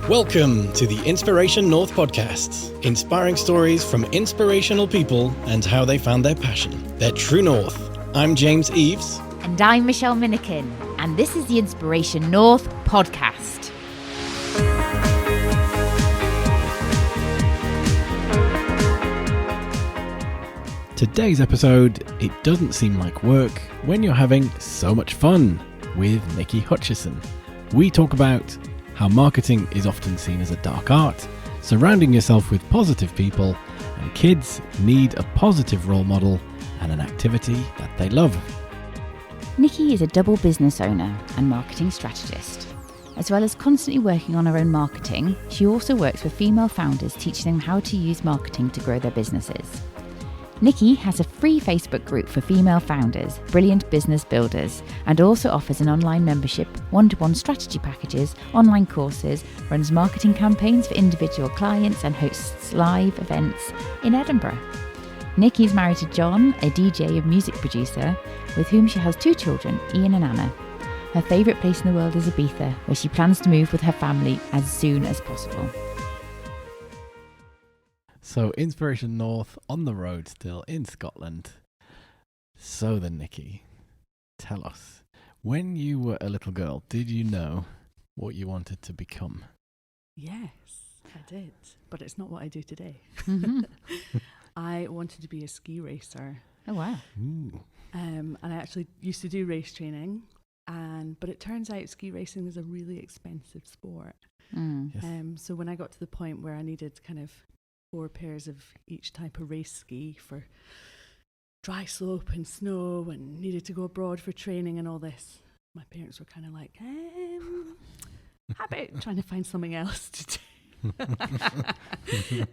Welcome to the Inspiration North podcast, inspiring stories from inspirational people and how they found their passion, their true north. I'm James Eves. And I'm Michelle Minikin, and this is the Inspiration North podcast. Today's episode, it doesn't seem like work when you're having so much fun, with Niki Hutchison. We talk about how marketing is often seen as a dark art, surrounding yourself with positive people, and kids need a positive role model and an activity that they love. Niki is a double business owner and marketing strategist. As well as constantly working on her own marketing, she also works with female founders, teaching them how to use marketing to grow their businesses. Niki has a free Facebook group for female founders, brilliant business builders, and also offers an online membership, one-to-one strategy packages, online courses, runs marketing campaigns for individual clients, and hosts live events in Edinburgh. Niki is married to John, a DJ and music producer, with whom she has 2 children, Ian and Anna. Her favourite place in the world is Ibiza, where she plans to move with her family as soon as possible. So, Inspiration North on the road still in Scotland. So then, Niki, tell us, when you were a little girl, did you know what you wanted to become? Yes, I did, but it's not what I do today. Mm-hmm. I wanted to be a ski racer. Oh, wow. Ooh. And I actually used to do race training, but it turns out ski racing is a really expensive sport. Mm. Yes. So when I got to the point where I needed kind of 4 pairs of each type of race ski for dry slope and snow, and needed to go abroad for training and all this, my parents were kind of like, how about trying to find something else to do?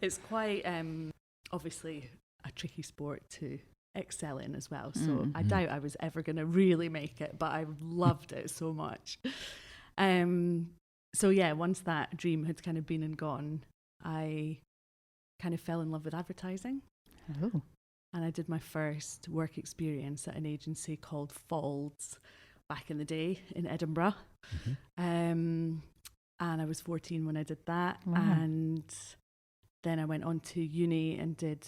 It's quite obviously a tricky sport to excel in as well, so I doubt I was ever going to really make it, but I loved it so much. So yeah, once that dream had kind of been and gone, I kind of fell in love with advertising. Oh. And I did my first work experience at an agency called Folds back in the day in Edinburgh. And I was 14 when I did that. Wow. And then I went on to uni and did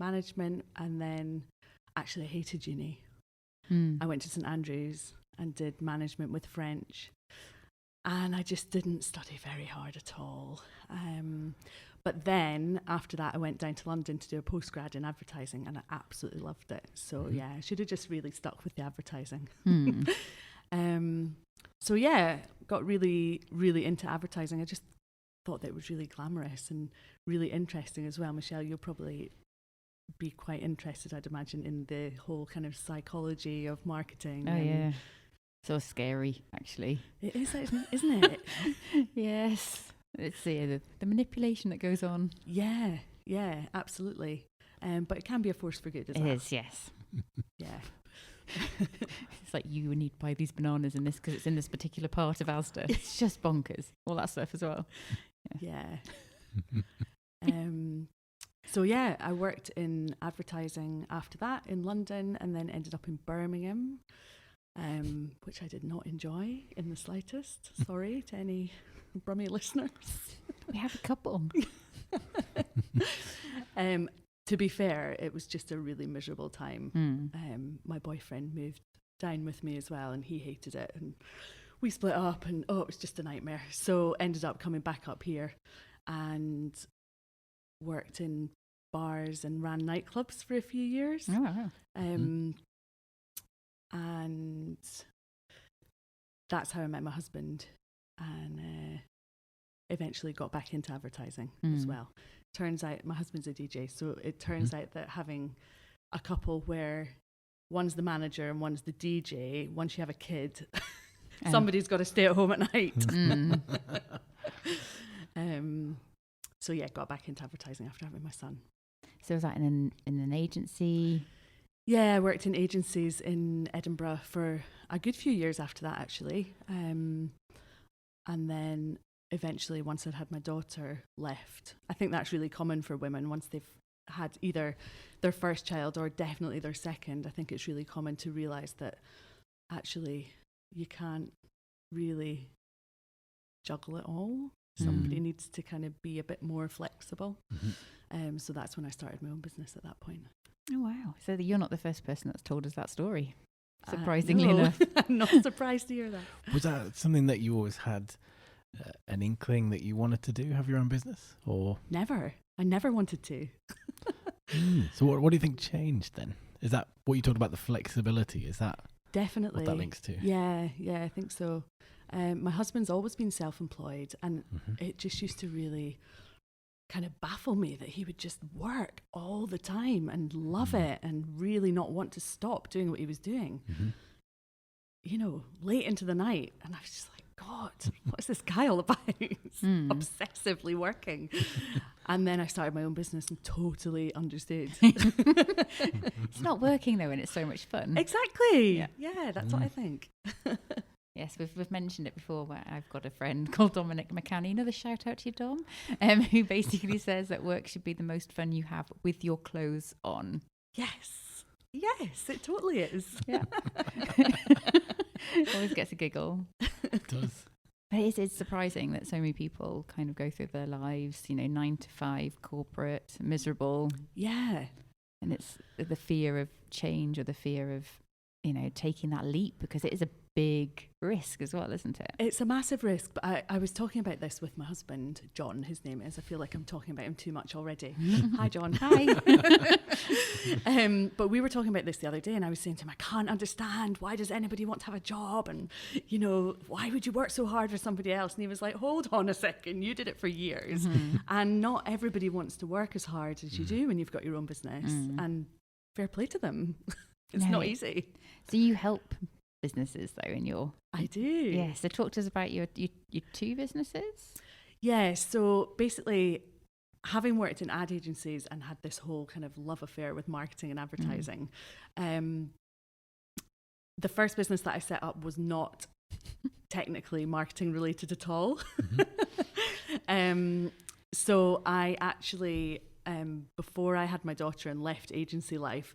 management, and then actually I hated uni. I went to St Andrews and did management with French, and I just didn't study very hard at all. But then after that, I went down to London to do a postgrad in advertising, and I absolutely loved it. So yeah, I should have just really stuck with the advertising. So yeah, got really, really into advertising. I just thought that it was really glamorous and really interesting as well. Michelle, you'll probably be quite interested, I'd imagine, in the whole kind of psychology of marketing. Oh, yeah. So scary, actually. It is, isn't it? Yes. It's the manipulation that goes on. Yeah, absolutely. But it can be a force for good as well. It is, yes. Yeah. It's like, you need to buy these bananas in this because it's in this particular part of Asda. It's just bonkers. All that stuff as well. Yeah. So yeah, I worked in advertising after that in London, and then ended up in Birmingham, which I did not enjoy in the slightest. Sorry to any Brummie listeners. We have a couple. To be fair, it was just a really miserable time. My boyfriend moved down with me as well, and he hated it, and we split up, and it was just a nightmare. So ended up coming back up here and worked in bars and ran nightclubs for a few years. Oh, wow. And that's how I met my husband, and eventually got back into advertising as well. Turns out my husband's a DJ, so it turns out that having a couple where one's the manager and one's the DJ, once you have a kid, somebody's got to stay at home at night. So yeah, got back into advertising after having my son. So was that in an agency? Yeah, I worked in agencies in Edinburgh for a good few years after that, actually. And then eventually, once I'd had my daughter, left. I think that's really common for women once they've had either their first child or definitely their second. I think it's really common to realise that actually you can't really juggle it all. Somebody needs to kind of be a bit more flexible. Mm-hmm. So that's when I started my own business at that point. Oh, wow. So you're not the first person that's told us that story, surprisingly No. enough. I'm not surprised to hear that. Was that something that you always had an inkling that you wanted to do, have your own business? Or Never. I never wanted to. So what do you think changed then? Is that what you talked about, the flexibility? Is that Definitely. what that links to? Yeah, I think so. My husband's always been self-employed, and it just used to really kind of baffle me that he would just work all the time and love it and really not want to stop doing what he was doing, you know, late into the night. And I was just like, God, what is this guy all about? Obsessively working. And then I started my own business and totally understood. It's not working though, and it's so much fun. Exactly. Yeah, that's what I think. Yes, we've mentioned it before, where I've got a friend called Dominic McCanny, another shout out to you, Dom, who basically says that work should be the most fun you have with your clothes on. Yes, it totally is. Yeah. Always gets a giggle. It does. But it's surprising that so many people kind of go through their lives, 9 to 5, corporate, miserable. Yeah. And it's the fear of change, or the fear of, taking that leap, because it is a big risk as well, isn't it? It's a massive risk, but I was talking about this with my husband, John, his name is. I feel like I'm talking about him too much already. Hi, John. Hi. But we were talking about this the other day, and I was saying to him, I can't understand, why does anybody want to have a job? And, why would you work so hard for somebody else? And he was like, hold on a second, you did it for years. And not everybody wants to work as hard as you do when you've got your own business. And fair play to them. It's not easy. So you help businesses though in your... I do. Yeah, so talk to us about your 2 businesses. Yeah, so basically, having worked in ad agencies and had this whole kind of love affair with marketing and advertising, the first business that I set up was not technically marketing related at all. So I actually, before I had my daughter and left agency life,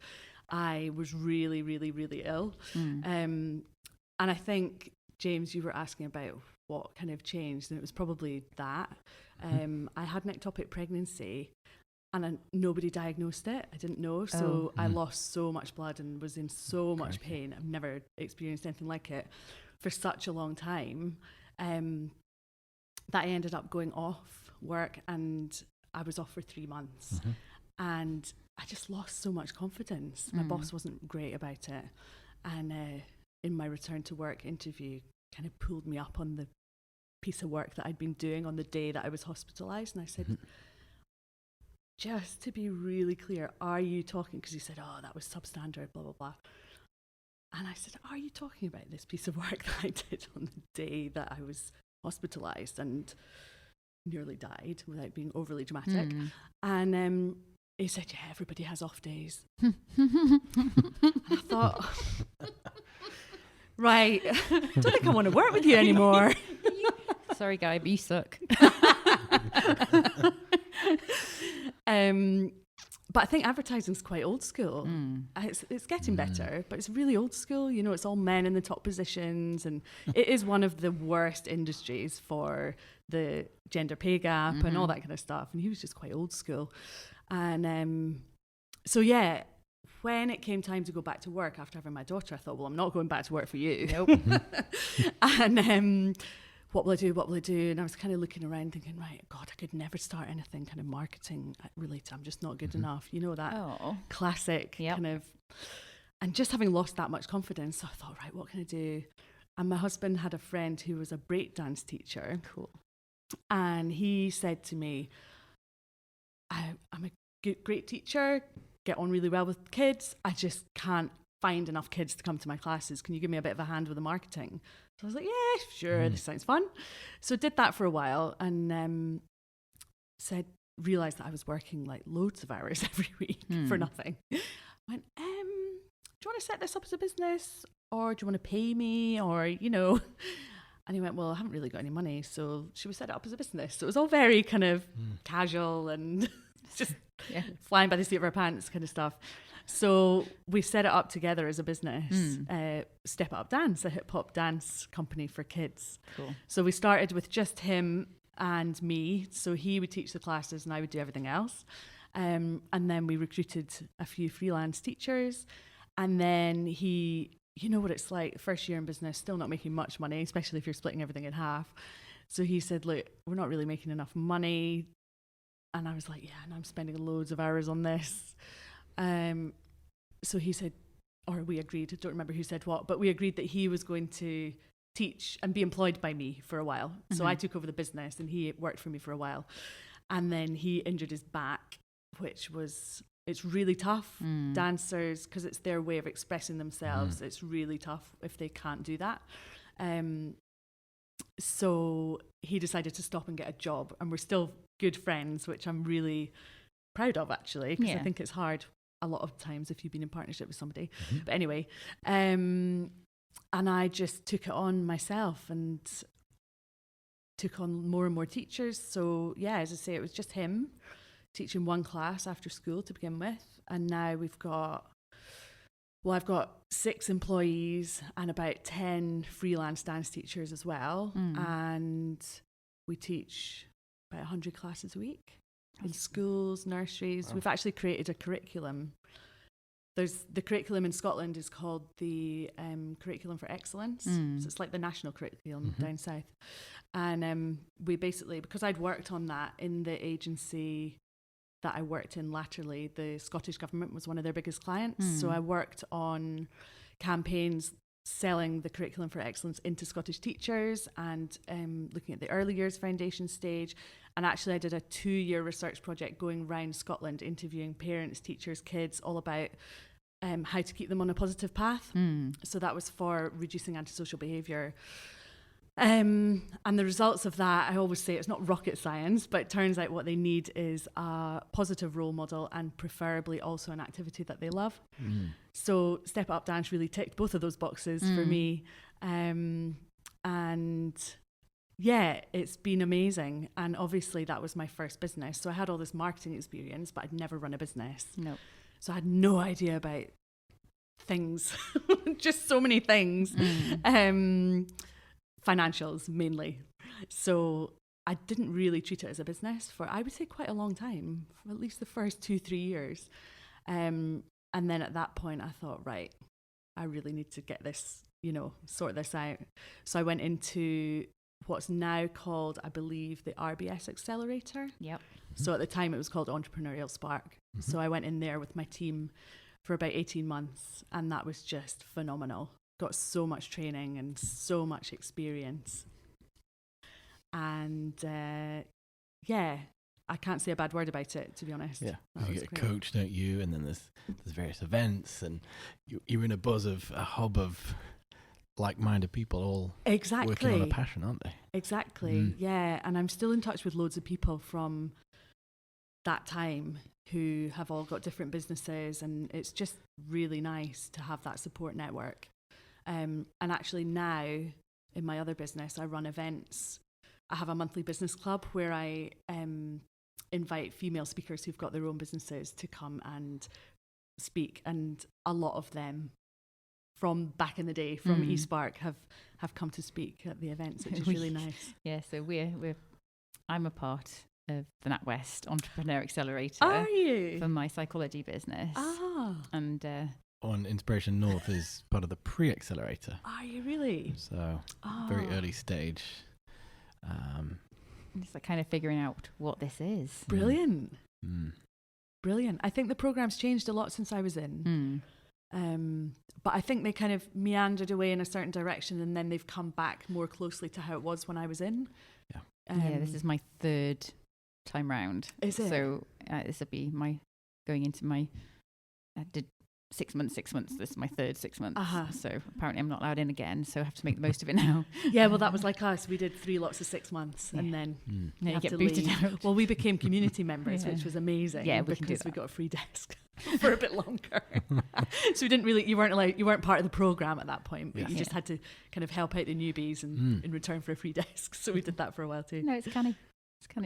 I was really, really, really ill. And I think, James, you were asking about what kind of changed, and it was probably that. I had an ectopic pregnancy, and nobody diagnosed it. I didn't know, so I lost so much blood and was in so much pain. I've never experienced anything like it for such a long time, that I ended up going off work, and I was off for 3 months. And I just lost so much confidence. My boss wasn't great about it. And in my return to work interview, kind of pulled me up on the piece of work that I'd been doing on the day that I was hospitalised. And I said, just to be really clear, are you talking? Because he said, oh, that was substandard, blah, blah, blah. And I said, are you talking about this piece of work that I did on the day that I was hospitalised and nearly died, without being overly dramatic? And he said, yeah, everybody has off days. And I thought, right, I don't think I want to work with you anymore. Sorry, guy, but you suck. But I think advertising's quite old school. It's getting better, but it's really old school. It's all men in the top positions, and it is one of the worst industries for the gender pay gap and all that kind of stuff. And he was just quite old school. And so, yeah, when it came time to go back to work after having my daughter, I thought, well, I'm not going back to work for you. Nope. And what will I do? And I was kind of looking around thinking, right, God, I could never start anything kind of marketing related. I'm just not good enough. That classic kind of, and just having lost that much confidence. So I thought, right, what can I do? And my husband had a friend who was a breakdance teacher. Cool. And he said to me, I'm a great teacher, get on really well with kids. I just can't find enough kids to come to my classes. Can you give me a bit of a hand with the marketing? So I was like, yeah, sure, this sounds fun. So did that for a while, and realised that I was working like loads of hours every week for nothing. Went, do you want to set this up as a business, or do you want to pay me, or, And he went, well, I haven't really got any money, so should we set it up as a business? So it was all very kind of casual and just flying by the seat of our pants kind of stuff. So we set it up together as a business, Step It Up Dance, a hip hop dance company for kids. Cool. So we started with just him, and me. So he would teach the classes and I would do everything else. And then we recruited a few freelance teachers. And then he, you know what it's like, first year in business, still not making much money, especially if you're splitting everything in half. So he said, look, we're not really making enough money. And I was like, yeah, and I'm spending loads of hours on this. So he said, or we agreed, I don't remember who said what, but we agreed that he was going to teach and be employed by me for a while. Mm-hmm. So I took over the business and he worked for me for a while. And then he injured his back, which was, it's really tough. Dancers, because it's their way of expressing themselves, it's really tough if they can't do that. So he decided to stop and get a job, and we're still good friends, which I'm really proud of, actually, because I think it's hard a lot of times if you've been in partnership with somebody. But anyway, and I just took it on myself and took on more and more teachers. So yeah, as I say, it was just him teaching one class after school to begin with, and now I've got 6 employees and about 10 freelance dance teachers as well, and we teach about 100 classes a week in schools, nurseries. Wow. We've actually created a curriculum. There's the curriculum in Scotland is called the Curriculum for Excellence. So it's like the national curriculum down south. And we basically, because I'd worked on that in the agency that I worked in latterly, the Scottish Government was one of their biggest clients. So I worked on campaigns selling the Curriculum for Excellence into Scottish teachers and looking at the early years foundation stage. And actually I did a 2-year research project going around Scotland, interviewing parents, teachers, kids, all about how to keep them on a positive path. So that was for reducing antisocial behaviour. And the results of that, I always say it's not rocket science, but it turns out what they need is a positive role model and preferably also an activity that they love. So Step Up Dance really ticked both of those boxes for me. And yeah, it's been amazing. And obviously that was my first business. So I had all this marketing experience, but I'd never run a business. No. So I had no idea about things, just so many things. Financials mainly. So I didn't really treat it as a business for, I would say, quite a long time, for at least the first 2-3 years. And then at that point I thought, right, I really need to get this, sort this out. So I went into what's now called, I believe, the RBS Accelerator. Yep. So at the time it was called Entrepreneurial Spark. So I went in there with my team for about 18 months and that was just phenomenal. Got so much training and so much experience. And I can't say a bad word about it, to be honest. Yeah, you get a coach, don't you? And then there's various events and you're in a hub of like-minded people all working on a passion, aren't they? Exactly, yeah. And I'm still in touch with loads of people from that time who have all got different businesses, and it's just really nice to have that support network. And actually now in my other business, I run events. I have a monthly business club where I invite female speakers who've got their own businesses to come and speak. And a lot of them from back in the day, from eSpark, have come to speak at the events, which is really nice. Yeah, so I'm a part of the NatWest Entrepreneur Accelerator. Are you? For my psychology business. And on Inspiration North is part of the pre-accelerator. Are you really? So very early stage. It's like kind of figuring out what this is. Brilliant. Brilliant. I think the program's changed a lot since I was in. But I think they kind of meandered away in a certain direction and then they've come back more closely to how it was when I was in. Yeah. This is my 3rd time round. Is it? So this will be I did 6 months. This is my 3rd 6 months. So apparently I'm not allowed in again, so I have to make the most of it now. Yeah, well, that was like us. We did 3 lots of 6 months and then you get booted out. Well, we became community members, which was amazing. Yeah, because we got a free desk for a bit longer. So you weren't part of the program at that point, but you just had to kind of help out the newbies and in return for a free desk. So we did that for a while too. No, it's kind of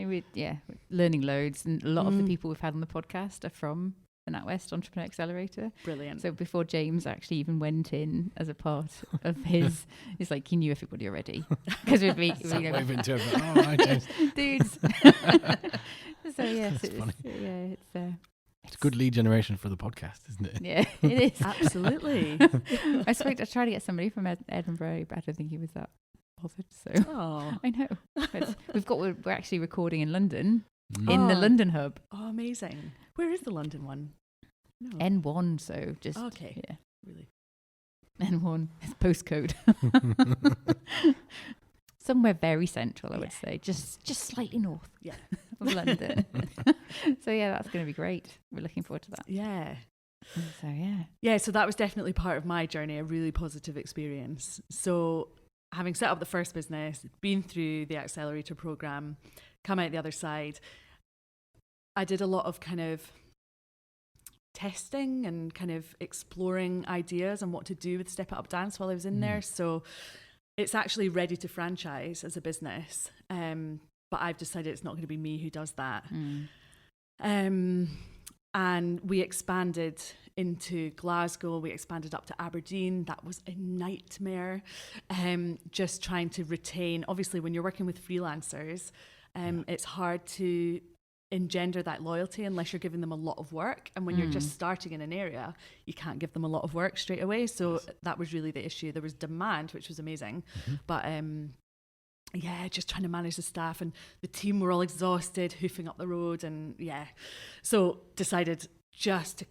weird. Yeah, learning loads, and a lot of the people we've had on the podcast are from the NatWest Entrepreneur Accelerator. Brilliant. So before James actually even went in as a part of his, it's like he knew everybody already because we'd be waving to him. Oh, right, James. dudes. So yes, That's funny. It's It's good lead generation for the podcast, isn't it? Yeah, it is. Absolutely. I tried to get somebody from Edinburgh, but I don't think he was that bothered. So Oh. I know. But we're actually recording in London, in the London hub. Oh, amazing. Where is the London one? No. N1, so just Okay. yeah, Really? N1 is postcode. Somewhere very central, I would say, just slightly north Yeah. of London. So yeah, that's going to be great. We're looking forward to that. Yeah. So yeah. Yeah, so that was definitely part of my journey, a really positive experience. So having set up the first business, been through the accelerator program, come out the other side, I did a lot of kind of testing and kind of exploring ideas on what to do with Step It Up Dance while I was in there. So it's actually ready to franchise as a business. But I've decided it's not going to be me who does that. And we expanded into Glasgow, we expanded up to Aberdeen. That was a nightmare. Just trying to retain, obviously when you're working with freelancers, it's hard to engender that loyalty unless you're giving them a lot of work. And when you're just starting in an area, you can't give them a lot of work straight away. So that was really the issue. There was demand, which was amazing. But yeah, just trying to manage the staff, and the team were all exhausted, hoofing up the road, and yeah. So decided just to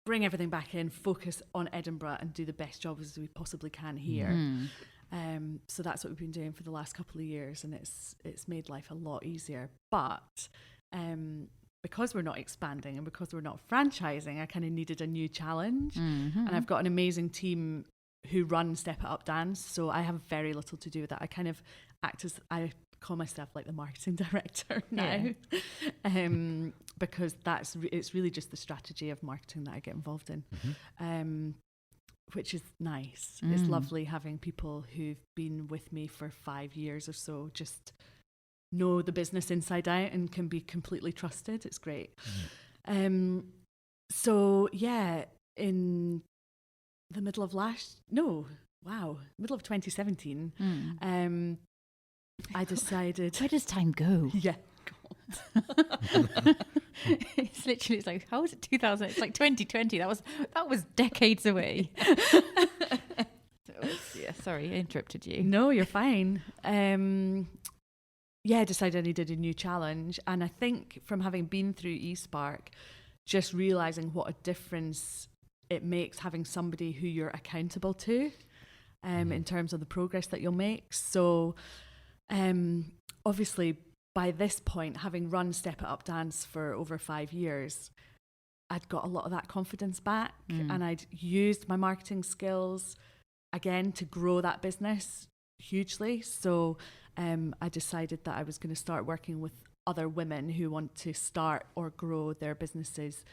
bring everything back in, focus on Edinburgh and do the best job as we possibly can here. So that's what we've been doing for the last couple of years, and it's made life a lot easier. But because we're not expanding and because we're not franchising, I kind of needed a new challenge. And I've got an amazing team who run Step It Up Dance, so I have very little to do with that. I kind of act as, I call myself like the marketing director now, because it's really just the strategy of marketing that I get involved in, which is nice. It's lovely having people who've been with me for 5 years or so just know the business inside out and can be completely trusted. It's great. So yeah, in the middle of middle of 2017, I decided. Where does time go? Yeah. It's like, how was it 2000? It's like 2020. That was decades away. Yeah, sorry, I interrupted you. No, you're fine. Yeah, I decided I needed a new challenge. And I think from having been through eSpark, just realising what a difference it makes having somebody who you're accountable to in terms of the progress that you'll make. So obviously by this point, having run Step It Up Dance for over 5 years, I'd got a lot of that confidence back, and I'd used my marketing skills again to grow that business hugely. So I decided that I was going to start working with other women who want to start or grow their businesses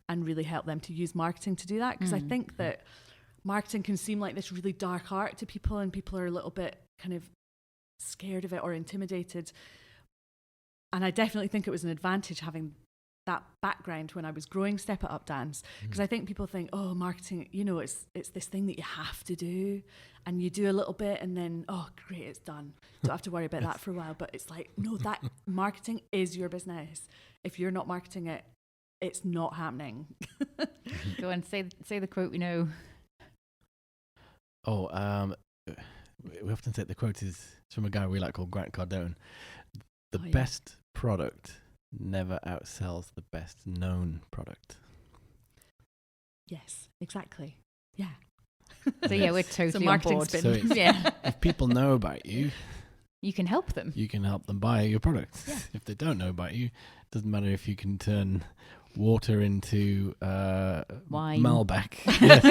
and really help them to use marketing to do that. Because I think that marketing can seem like this really dark art to people, and people are a little bit kind of scared of it or intimidated. And I definitely think it was an advantage having that background when I was growing Step It Up Dance, because I think people think, oh, marketing, it's this thing that you have to do, and you do a little bit and then, oh great, it's done, don't have to worry about that for a while. But it's like, no, that marketing is your business. If you're not marketing it, it's not happening. Go on, say the quote we know. We often say the quote is from a guy we like called Grant Cardone. The best product never outsells the best known product. Yes, exactly. Yeah. So yeah, we're totally on board. So if people know about you, you can help them. You can help them buy your products. Yeah. If they don't know about you, it doesn't matter if you can turn water into wine, Malbec. Yes.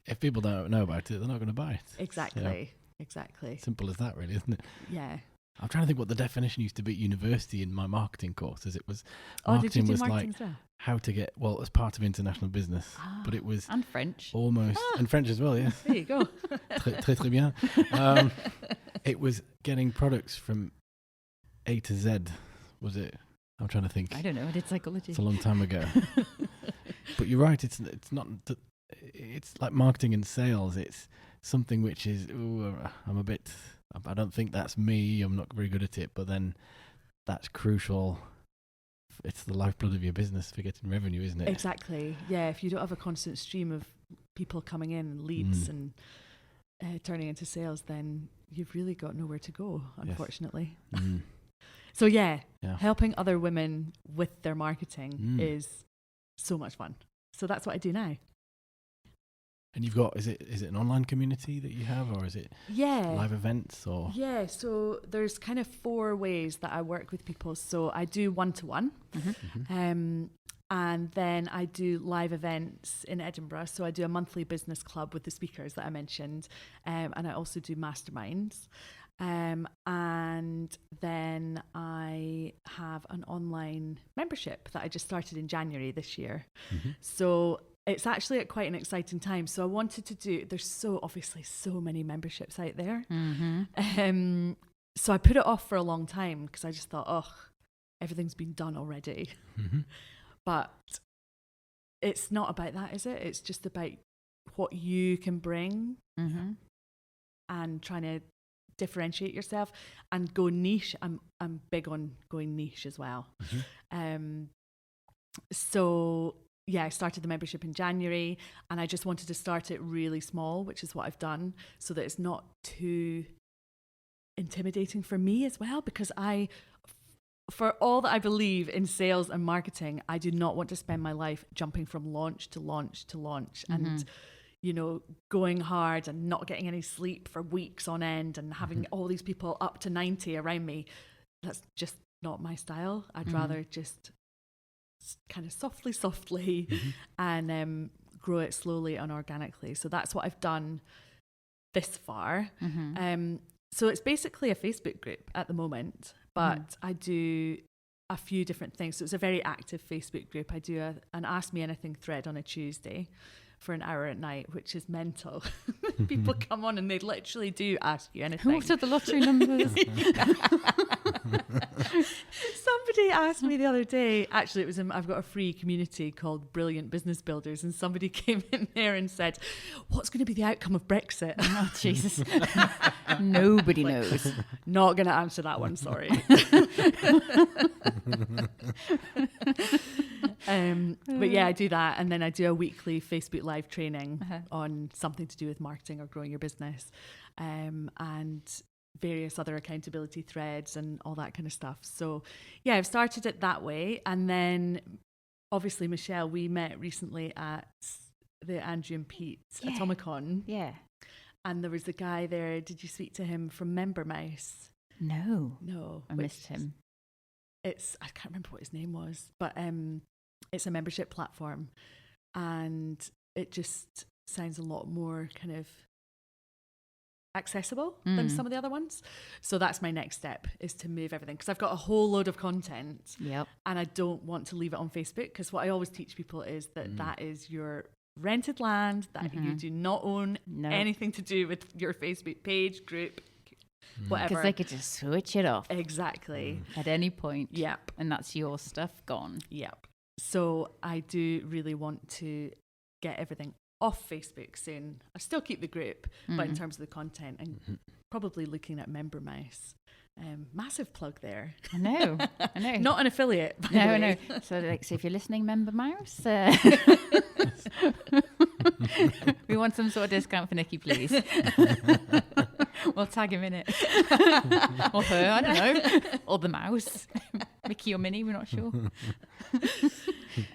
If people don't know about it, they're not going to buy it. Exactly. Exactly. Simple as that, really, isn't it? Yeah. I'm trying to think what the definition used to be at university in my marketing courses. It was marketing was marketing like as well? How to get, well, as part of international business, but it was and French almost and French as well. Yes, there you go. très bien. It was getting products from A to Z. Was it I'm trying to think. I don't know. I did psychology. It's a long time ago. But you're right. It's not. It's like marketing and sales. It's something which is. I'm a bit. I don't think that's me. I'm not very good at it. But then, that's crucial. It's the lifeblood of your business for getting revenue, isn't it? Exactly. Yeah. If you don't have a constant stream of people coming in and leads and turning into sales, then you've really got nowhere to go, unfortunately. Yes. So yeah, helping other women with their marketing is so much fun. So that's what I do now. And you've got, is it an online community that you have, or is it live events, or? Yeah, so there's kind of 4 ways that I work with people. So I do one-to-one, and then I do live events in Edinburgh. So I do a monthly business club with the speakers that I mentioned, and I also do masterminds. And then I have an online membership that I just started in January this year. So it's actually at quite an exciting time. So I wanted to do, there's obviously so many memberships out there. So I put it off for a long time because I just thought, everything's been done already. But it's not about that, is it? It's just about what you can bring and trying to differentiate yourself and go niche. I'm big on going niche as well. So yeah, I started the membership in January, and I just wanted to start it really small, which is what I've done, so that it's not too intimidating for me as well, because for all that I believe in sales and marketing, I do not want to spend my life jumping from launch to launch to launch and going hard and not getting any sleep for weeks on end and having all these people up to 90 around me. That's just not my style. I'd rather just kind of softly and grow it slowly and organically. So that's what I've done this far. So it's basically a Facebook group at the moment, but I do a few different things. So it's a very active Facebook group. I do an Ask Me Anything thread on a Tuesday for an hour at night, which is mental. People come on and they literally do ask you anything. What are the lottery numbers? Somebody asked me the other day, actually I've got a free community called Brilliant Business Builders, and somebody came in there and said, what's going to be the outcome of Brexit? Oh, Jesus. Nobody knows. Not going to answer that one, sorry. But yeah, I do that, and then I do a weekly Facebook Live training on something to do with marketing or growing your business, and various other accountability threads and all that kind of stuff. So yeah, I've started it that way. And then obviously, Michelle, we met recently at the Andrew and Pete Atomicon. Yeah. And there was a guy there. Did you speak to him from Member Mouse? No. I missed him. I can't remember what his name was, but it's a membership platform, and it just sounds a lot more kind of accessible than some of the other ones. So that's my next step, is to move everything, because I've got a whole load of content and I don't want to leave it on Facebook, because what I always teach people is that that is your rented land, that you do not own anything to do with your Facebook page, group, whatever. Because they could just switch it off. Exactly. At any point. Yep. And that's your stuff gone. Yep. So I do really want to get everything off Facebook soon. I still keep the group, but in terms of the content, and probably looking at Member Mouse. Massive plug there. I know. Not an affiliate. No. So if you're listening, Member Mouse, we want some sort of discount for Niki, please. We'll tag him in it. Or her, I don't know. Or the mouse. Mickey or Minnie, we're not sure.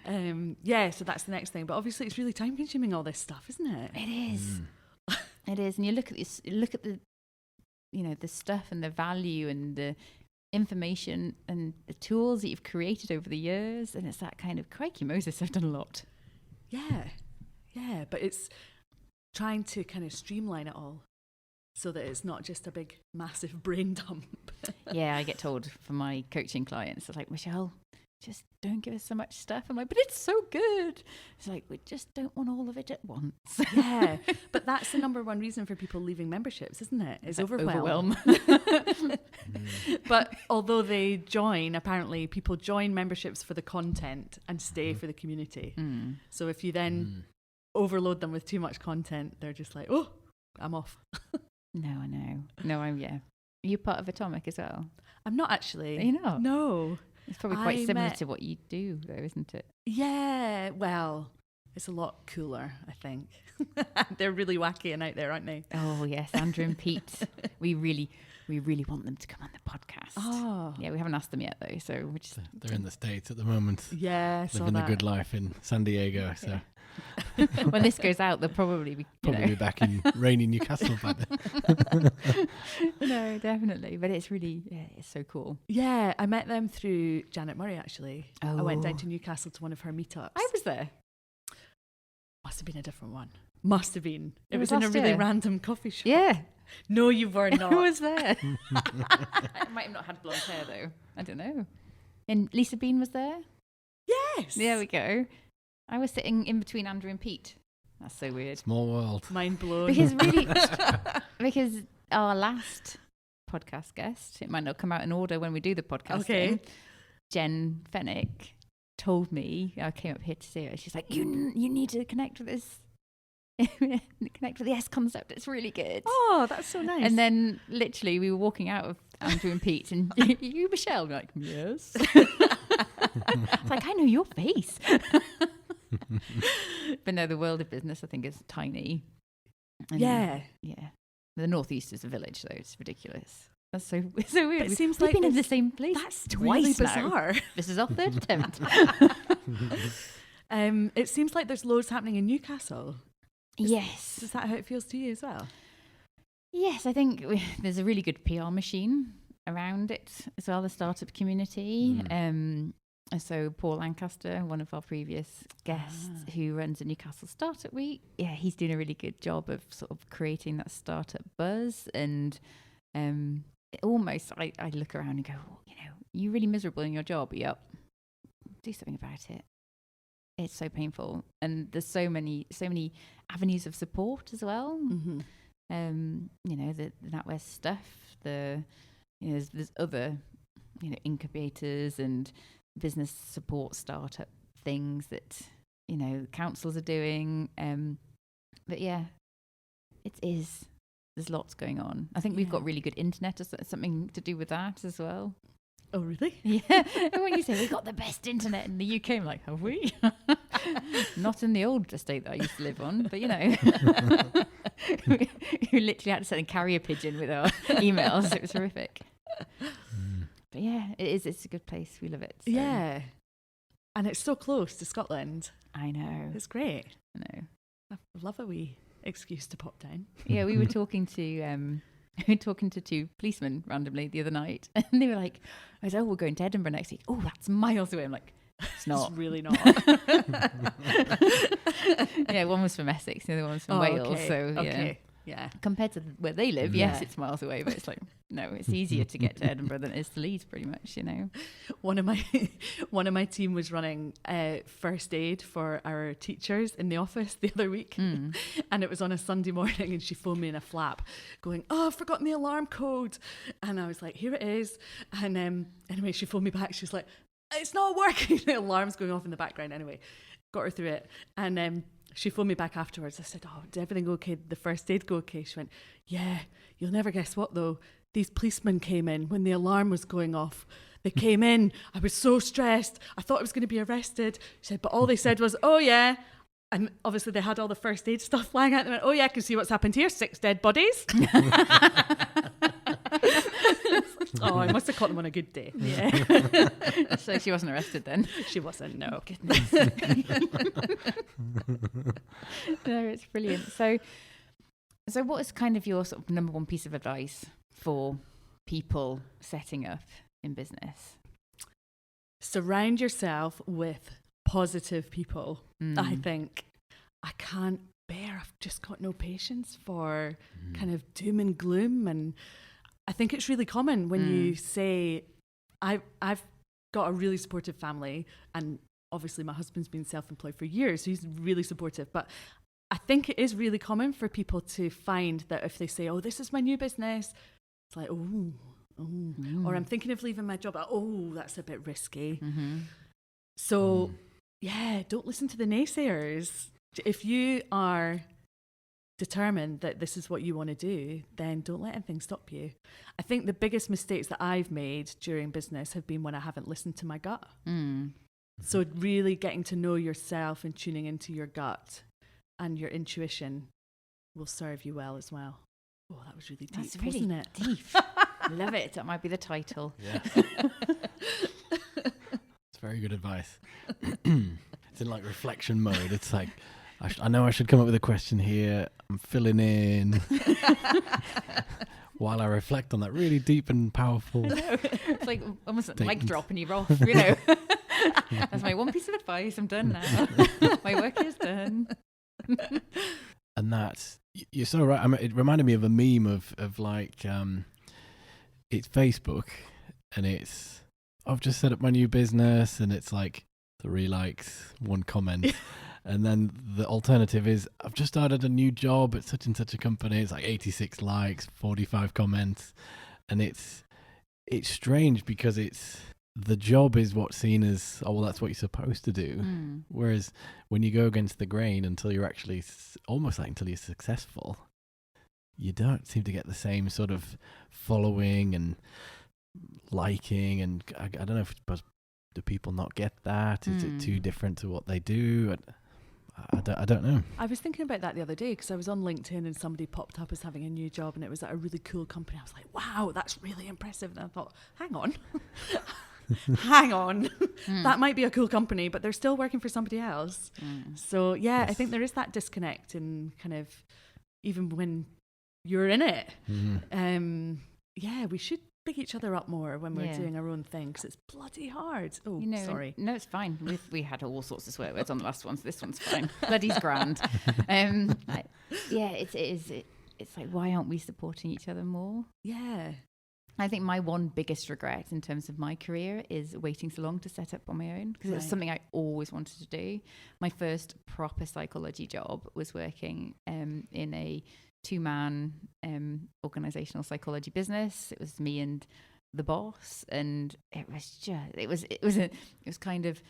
So that's the next thing. But obviously it's really time consuming, all this stuff, isn't it? It is. It is. And you look at the the stuff and the value and the information and the tools that you've created over the years, and it's that kind of, crikey Moses, I've done a lot. Yeah, but it's trying to kind of streamline it all so that it's not just a big massive brain dump. Yeah, I get told from my coaching clients, it's like, Michelle, just don't give us so much stuff. I'm like, but it's so good. It's like, we just don't want all of it at once. Yeah, but that's the number one reason for people leaving memberships, isn't it? Is overwhelm. But although they join, apparently people join memberships for the content and stay for the community. So if you then overload them with too much content, they're just like, oh, I'm off. No, I know. No, Are you part of Atomic as well? I'm not actually. Are you not? No. It's probably quite similar to what you do, though, isn't it? Yeah, well, it's a lot cooler, I think. They're really wacky and out there, aren't they? Oh, yes, Andrew and Pete. We really want them to come on the podcast. Oh. Yeah, we haven't asked them yet, though, so we're just... They're in the States at the moment. Yeah, living the good life in San Diego, so... When this goes out, they'll probably be back in rainy Newcastle by then. No, definitely. But it's really, it's so cool. Yeah, I met them through Janet Murray, actually. Oh. I went down to Newcastle to one of her meetups. I was there. Must have been a different one. Must have been. It was was in a last really year. random coffee shop. Yeah. No, you were not. I was there. I might have not had blonde hair, though. I don't know. And Lisa Bean was there? Yes. There we go. I was sitting in between Andrew and Pete. That's so weird. Small world. Mind blown. Because our last podcast guest, it might not come out in order when we do the podcasting. Okay. Jen Fennick told me, I came up here to see her. She's like, you need to connect with this. Connect with the S concept. It's really good. Oh, that's so nice. And then literally we were walking out of Andrew and Pete and you, Michelle, I'm like, yes. It's like, I know your face. But no, the world of business, I think, is tiny. And yeah. The Northeast is a village, though. It's ridiculous. That's so weird. It seems We've like been in the same place. That's twice really now. bizarre. This is our third attempt. It seems like there's loads happening in Newcastle. Yes. Is that how it feels to you as well? Yes, I think there's a really good PR machine around it as well, the startup community. So Paul Lancaster, one of our previous guests who runs a Newcastle Startup Week, he's doing a really good job of sort of creating that startup buzz. And almost I look around and go, well, you're really miserable in your job. Yep. Do something about it. It's so painful. And there's so many avenues of support as well. Mm-hmm. The NatWest stuff, there's other, incubators and business support startup things that councils are doing, but there's lots going on. I think we've got really good internet, or something to do with that as well. Oh, really? Yeah. And when you say we've got the best internet in the UK, I'm like, have we? Not in the old estate that I used to live on, but we literally had to send a carrier pigeon with our emails. It was horrific. But yeah, it is. It's a good place. We love it. So. Yeah. And it's so close to Scotland. I know. It's great. I know. I love a wee excuse to pop down. Yeah, we were talking to two policemen randomly the other night, and they were like, I said, we're going to Edinburgh next week. Oh, that's miles away. I'm like, it's not. It's really not. Yeah, one was from Essex, the other one was from Wales. Okay. So yeah. Okay. Yeah. Compared to where they live, yes, it's miles away, but it's like, no, it's easier to get to Edinburgh than it is to Leeds, pretty much, One of my team was running first aid for our teachers in the office the other week, and it was on a Sunday morning, and she phoned me in a flap, going, "Oh, I've forgotten the alarm code," and I was like, "Here it is," and anyway, she phoned me back. She was like, "It's not working." The alarm's going off in the background. Anyway, got her through it, and she phoned me back afterwards. I said, "Oh, did everything go okay? Did the first aid go okay?" She went, "Yeah, you'll never guess what though. These policemen came in when the alarm was going off. They came in. I was so stressed. I thought I was going to be arrested." She said, "But all they said was, 'Oh yeah.'" And obviously they had all the first aid stuff flying out. They went, "Oh yeah, I can see what's happened here. 6 dead bodies." Oh, I must have caught them on a good day. Yeah. So she wasn't arrested then? She wasn't, no. Goodness. No, it's brilliant. So what is kind of your sort of number one piece of advice for people setting up in business? Surround yourself with positive people. I think I can't bear, I've just got no patience for kind of doom and gloom. And I think it's really common when you say, I've got a really supportive family, and obviously my husband's been self-employed for years, so he's really supportive. But I think it is really common for people to find that if they say, oh, this is my new business, it's like, or I'm thinking of leaving my job. Oh, that's a bit risky. So yeah, don't listen to the naysayers. If you are determined that this is what you want to do, then don't let anything stop you. I think the biggest mistakes that I've made during business have been when I haven't listened to my gut. So really getting to know yourself and tuning into your gut and your intuition will serve you well as well. Oh, that was really deep, That's really wasn't it? deep. Love it. That might be the title. Yeah. It's very good advice. It's in like reflection mode. It's like, I know I should come up with a question here. I'm filling in while I reflect on that really deep and powerful. It's like almost a mic Statement. drop and you're off, you know. That's my one piece of advice. I'm done now. My work is done. And that's, you're so right. I mean, it reminded me of a meme of like, it's Facebook and it's, I've just set up my new business, and it's like 3 likes, 1 comment. And then the alternative is, I've just started a new job at such and such a company. It's like 86 likes, 45 comments. And it's strange because the job is what's seen as, oh, well, that's what you're supposed to do. Whereas when you go against the grain until you're actually, almost like until you're successful, you don't seem to get the same sort of following and liking. And I don't know if it's because, do people not get that? Is it too different to what they do? I don't know. I was thinking about that the other day because I was on LinkedIn and somebody popped up as having a new job and it was at a really cool company. I was like, wow, that's really impressive. And I thought, hang on. Hang on. That might be a cool company, but they're still working for somebody else. So yeah, I think there is that disconnect in kind of, even when you're in it. Yeah, we should big each other up more when we're doing our own thing, because it's bloody hard. Oh, sorry. No, it's fine. We had all sorts of swear words on the last one, so this one's fine. Bloody's grand. It's like, why aren't we supporting each other more? Yeah. I think my one biggest regret in terms of my career is waiting so long to set up on my own, because it was something I always wanted to do. My first proper psychology job was working in a 2-man organizational psychology business. It was me and the boss, and it was kind of,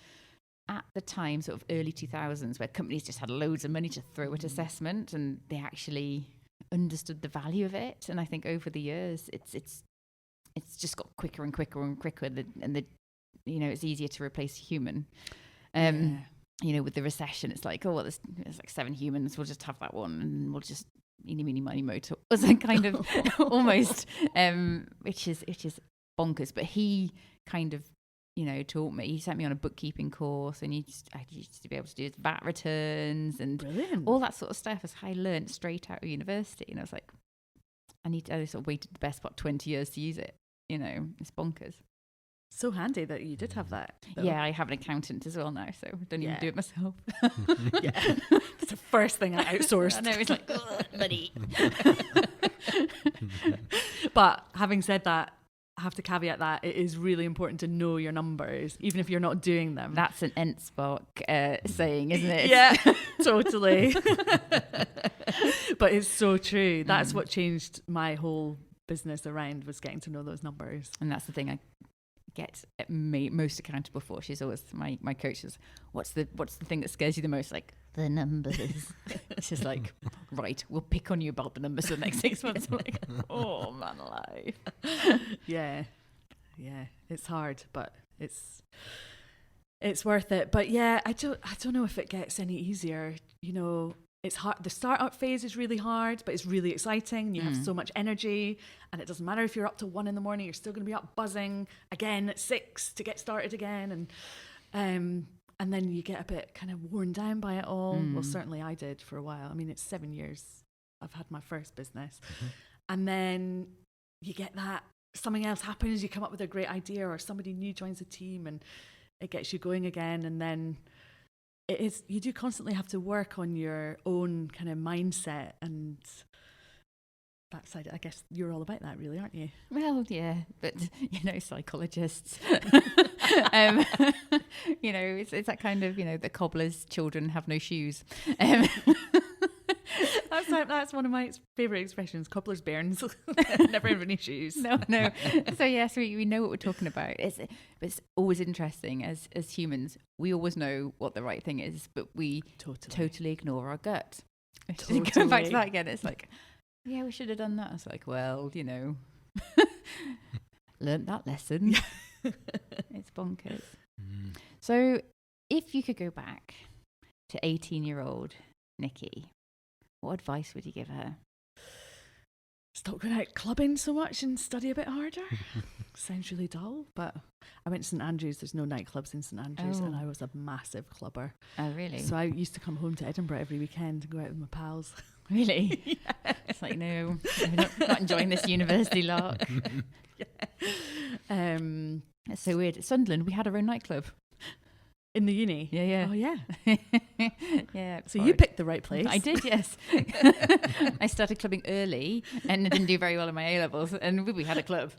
at the time, sort of early 2000s, where companies just had loads of money to throw at assessment, and they actually understood the value of it. And I think over the years, it's just got quicker and quicker and quicker, and it's easier to replace a human. With the recession, it's like, oh, well, there's like 7 humans, we'll just have that one, and we'll just eeny, meeny, miny, moe. Was a kind of almost, which is bonkers. But he kind of, taught me. He sent me on a bookkeeping course, and I used to be able to do his VAT returns and all that sort of stuff, as I learned straight out of university. And I was like, I sort of waited the best part 20 years to use it. It's bonkers. So handy that you did have that, though. Yeah, I have an accountant as well now, so I don't even do it myself. Yeah, that's the first thing I outsourced. I know, it's like, buddy. But having said that, I have to caveat that it is really important to know your numbers, even if you're not doing them. That's an Enspark saying, isn't it? Yeah, totally. But it's so true. That's what changed my whole business around, was getting to know those numbers. And that's the thing I get me most accountable for. She's always my coach is, what's the thing that scares you the most? Like, the numbers. She's like, right, we'll pick on you about the numbers for the next 6 months. I'm like, oh man alive. Yeah, it's hard, but it's worth it. But yeah, I don't know if it gets any easier. It's hard. The startup phase is really hard, but it's really exciting. You have so much energy, and it doesn't matter if you're up to 1 a.m. You're still going to be up buzzing again at 6 to get started again, and then you get a bit kind of worn down by it all. Well, certainly I did for a while. I mean, it's 7 years I've had my first business, and then you get that something else happens. You come up with a great idea, or somebody new joins the team, and it gets you going again, and then. You do constantly have to work on your own kind of mindset and that side. I guess you're all about that, really, aren't you? Well, yeah, but psychologists, it's that kind of, the cobbler's children have no shoes. That's one of my favourite expressions, cobbler's bairns. Never have any shoes. No. So yes, we know what we're talking about. It's always interesting as humans. We always know what the right thing is, but we totally ignore our gut. Going back to that again, it's like, yeah, we should have done that. It's like, well, learnt that lesson. It's bonkers. So if you could go back to 18-year-old Niki, what advice would you give her? Stop going out clubbing so much and study a bit harder. Sounds really dull, but I went to St Andrews. There's no nightclubs in St Andrews, and I was a massive clubber. Oh, really? So I used to come home to Edinburgh every weekend and go out with my pals. Really? Yeah. It's like, no, I'm not enjoying this university lark. Yeah. It's so weird. At Sunderland, we had our own nightclub. In the uni? Yeah. Oh, yeah. Yeah. So you picked the right place. I did, yes. I started clubbing early and didn't do very well in my A-levels, and we had a club.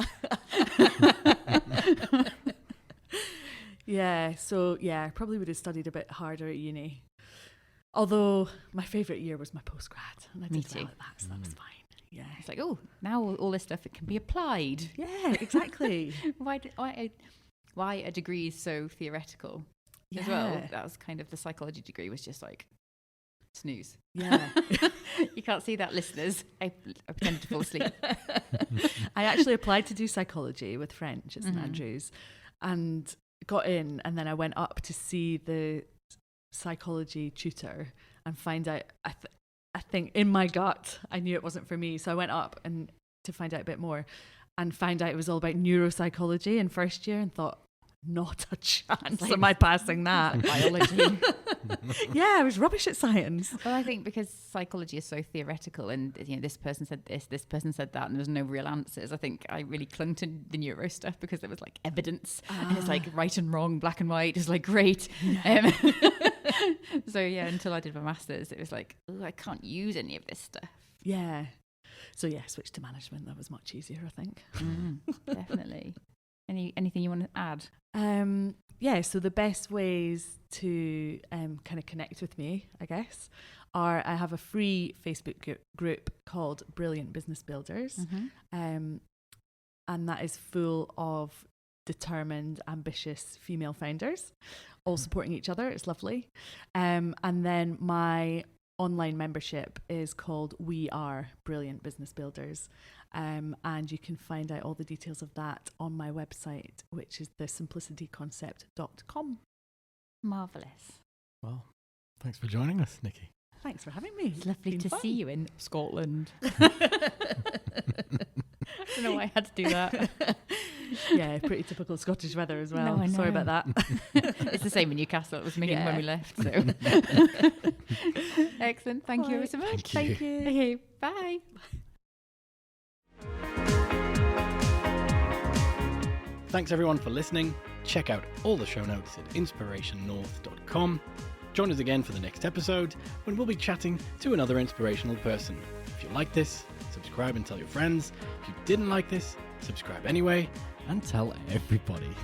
Yeah, so I probably would have studied a bit harder at uni. Although my favourite year was my postgrad, and I did well at that, so that was fine. Yeah. It's like, now all this stuff, it can be applied. Yeah, exactly. Why a degree is so theoretical as well? That was kind of the psychology degree was just like snooze. Yeah. You can't see that, listeners. I pretended to fall asleep. I actually applied to do psychology with French at St Andrews and got in, and then I went up to see the psychology tutor and find out, I think in my gut I knew it wasn't for me, so I went up and to find out a bit more and found out it was all about neuropsychology in first year and thought, not a chance am I passing that. Biology. Yeah, I was rubbish at science. Well, I think because psychology is so theoretical and this person said this person said that, and there was no real answers, I think I really clung to the neuro stuff because there was like evidence and it's like right and wrong, black and white. It's like great. Yeah. So until I did my masters, it was like, I can't use any of this stuff. Yeah. So switched to management. That was much easier, I think. Definitely. Anything you want to add? So the best ways to kind of connect with me, I guess, are I have a free Facebook group called Brilliant Business Builders, and that is full of determined, ambitious female founders, all supporting each other. It's lovely. And then my online membership is called We Are Brilliant Business Builders. And you can find out all the details of that on my website, which is thesimplicityconcept.com. Marvellous. Well, thanks for joining us, Niki. Thanks for having me. It's lovely to see you in Scotland. I don't know why I had to do that. Yeah, pretty typical Scottish weather as well. No, I know. Sorry about that. It's the same in Newcastle. It was me when we left. So excellent. Thank you so much. Thank you. Okay, bye. Thanks everyone for listening. Check out all the show notes at inspirationnorth.com. Join us again for the next episode when we'll be chatting to another inspirational person. If you like this, subscribe and tell your friends. If you didn't like this, subscribe anyway and tell everybody.